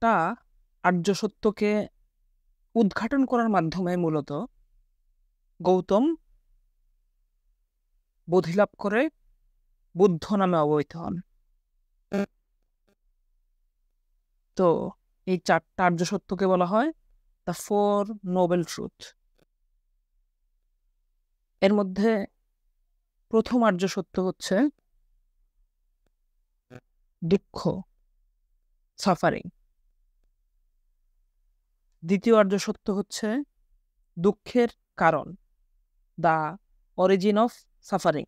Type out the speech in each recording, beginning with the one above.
চারটা আর্য সত্যকে উদ্ঘাটন করার মাধ্যমে মূলত গৌতম বোধিলাভ করে বুদ্ধ নামে অবহিত হন। তো এই চারটা আর্য সত্যকে বলা হয় দ্য ফোর নোবেল ট্রুথ। এর মধ্যে প্রথম আর্য সত্য হচ্ছে দুঃখ, সাফারিং। দ্বিতীয় আর্য সত্য হচ্ছে দুঃখের কারণ, দ্য অরিজিন অফ সাফারিং।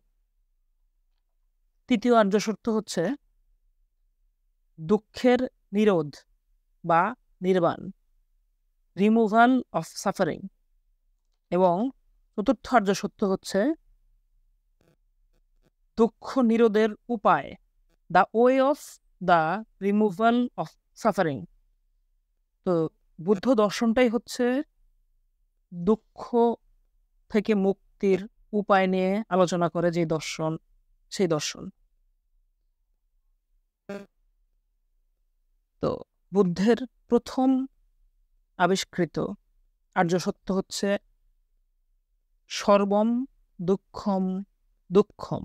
তৃতীয় আর্য সত্য হচ্ছে দুঃখের নিরোধ বা নির্বাণ, রিমুভাল অফ সাফারিং। এবং চতুর্থ আর্য সত্য হচ্ছে দুঃখ নিরোধের উপায়, the way of the removal of suffering. তো বুদ্ধ দর্শনটাই হচ্ছে দুঃখ থেকে মুক্তির উপায় নিয়ে আলোচনা করে যে দর্শন, সেই দর্শন। তো বুদ্ধের প্রথম আবিষ্কৃত আর্য সত্য হচ্ছে সর্বম দুঃখম দুঃখম,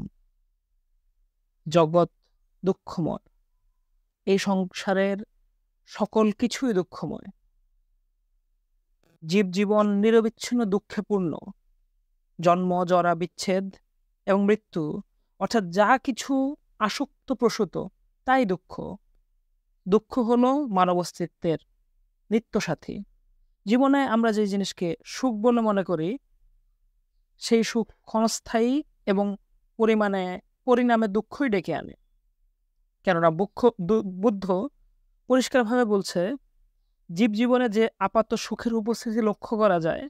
জগৎ দুঃখময়, এই সংসারের সকল কিছুই দুঃখময়, জীবজীবন নিরবিচ্ছিন্ন দুঃখে পূর্ণ, জন্ম জরা বিচ্ছেদ এবং মৃত্যু অর্থাৎ যা কিছু আসক্ত প্রসূত তাই দুঃখ। দুঃখ হলো মানব অস্তিত্বের নিত্য সাথী। জীবনে আমরা যে জিনিসকে সুখ বলে মনে করি সেই সুখ ক্ষণস্থায়ী এবং পরিণামে দুঃখই ডেকে আনে। কেননা বুদ্ধ পরিষ্কারভাবে বলছে জীবজীবনে যে আপাত সুখের উপস্থিতি লক্ষ্য করা যায়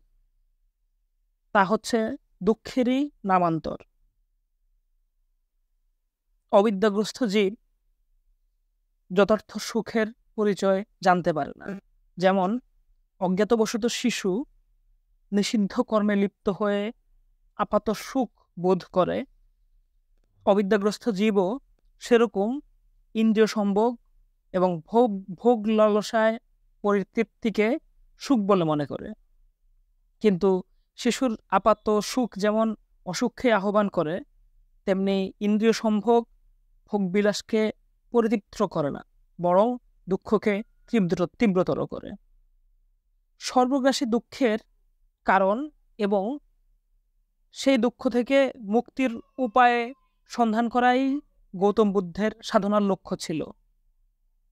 তা হচ্ছে দুঃখেরই নামান্তর। অবিদ্যাগ্রস্ত জীব যথার্থ সুখের পরিচয় জানতে পারে না। যেমন অজ্ঞাতবশত শিশু নিষিদ্ধ কর্মে লিপ্ত হয়ে আপাত সুখ বোধ করে, অবিদ্যাগ্রস্ত জীবও সেরকম ইন্দ্রিয় সম্ভোগ এবং ভোগ লালসায় পরিতৃপ্তিকে সুখ বলে মনে করে। কিন্তু শিশুর আপাত সুখ যেমন অসুখকে আহ্বান করে, তেমনি ইন্দ্রিয় সম্ভোগ ভোগবিলাসকে পরিতৃপ্ত করে না, বরং দুঃখকে তীব্রতর করে। সর্বগ্রাসী দুঃখের কারণ এবং সেই দুঃখ থেকে মুক্তির উপায়ে সন্ধান করাই গৌতম বুদ্ধের সাধনার লক্ষ্য ছিল।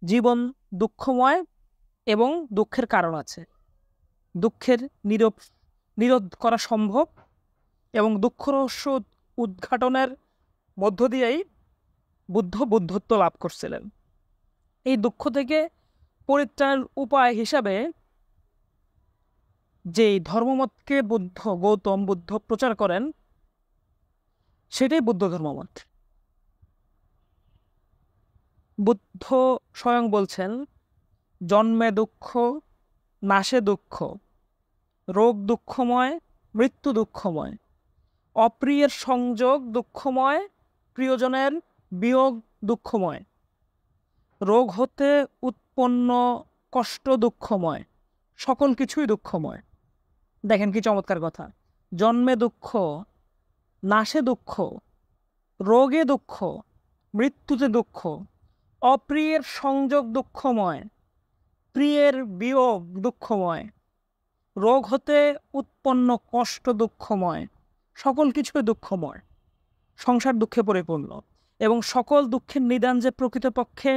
জীবন দুঃখময় এবং দুঃখের কারণ আছে, দুঃখের নিরোধ করা সম্ভব এবং দুঃখ রহস্য উদ্ঘাটনের মধ্য দিয়েই বুদ্ধত্ব লাভ করছিলেন। এই দুঃখ থেকে পরিত্রাণের উপায় হিসাবে যে ধর্মমতকে গৌতম বুদ্ধ প্রচার করেন সেটাই বুদ্ধ ধর্মমত। বুদ্ধ স্বয়ং বলছেন জন্মে দুঃখ, নাশে দুঃখ, রোগ দুঃখময়, মৃত্যু দুঃখময়, অপ্রিয়ের সংযোগ দুঃখময়, প্রিয়জনের বিয়োগ দুঃখময়, রোগ হতে উৎপন্ন কষ্ট দুঃখময়, সকল কিছুই দুঃখময়। দেখেন কি চমৎকার কথা! জন্মে দুঃখ, নাশে দুঃখ, রোগে দুঃখ, মৃত্যুতে দুঃখ, অপ্রিয়ের সংযোগ দুঃখময়, প্রিয়ের বিয়োগ দুঃখময়, রোগ হতে উৎপন্ন কষ্ট দুঃখময়, সকল কিছুই দুঃখময়। সংসার দুঃখে পরিপূর্ণ এবং সকল দুঃখের নিদান যে প্রকৃতপক্ষে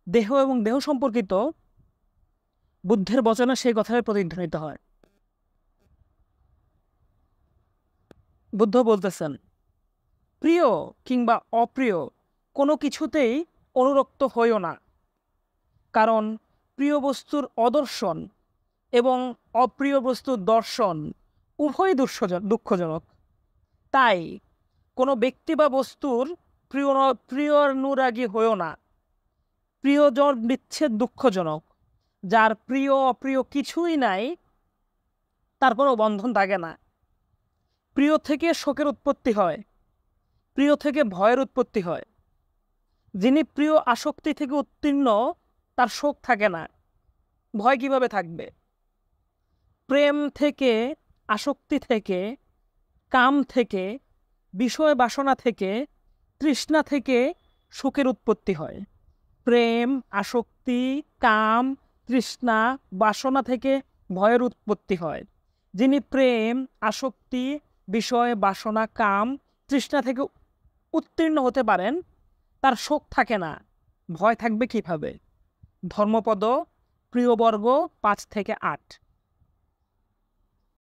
দেহ এবং দেহ সম্পর্কিত, বুদ্ধের বচনে সেই কথাই প্রতিধ্বনিত হয়। বুদ্ধ বলতেছেন প্রিয় কিংবা অপ্রিয় কোনো কিছুতেই অনুরক্ত হইও না, কারণ প্রিয় বস্তুর অদর্শন এবং অপ্রিয় বস্তুর দর্শন উভয়ই দুঃখজনক। তাই কোনো ব্যক্তি বা বস্তুর প্রিয় অনুরাগী হইও না। প্রিয়জন বিচ্ছেদ দুঃখজনক। যার প্রিয় অপ্রিয় কিছুই নাই তার কোনো বন্ধন থাকে না। প্রিয় থেকে শোকের উৎপত্তি হয়, প্রিয় থেকে ভয়ের উৎপত্তি হয়। যিনি প্রিয় আসক্তি থেকে উত্তীর্ণ তার শোক থাকে না, ভয় কিভাবে থাকবে? প্রেম থেকে, আসক্তি থেকে, কাম থেকে, বিষয় বাসনা থেকে, তৃষ্ণা থেকে সুখের উৎপত্তি হয়। প্রেম, আসক্তি, কাম, তৃষ্ণা, বাসনা থেকে ভয়ের উৎপত্তি হয়। যিনি প্রেম, আসক্তি, বিষয় বাসনা, কাম, তৃষ্ণা থেকে উত্তীর্ণ হতে পারেন, তার শোক থাকে না, ভয় থাকবে কিভাবে? ধর্মপদ প্রিয়বর্গ 5 থেকে 8।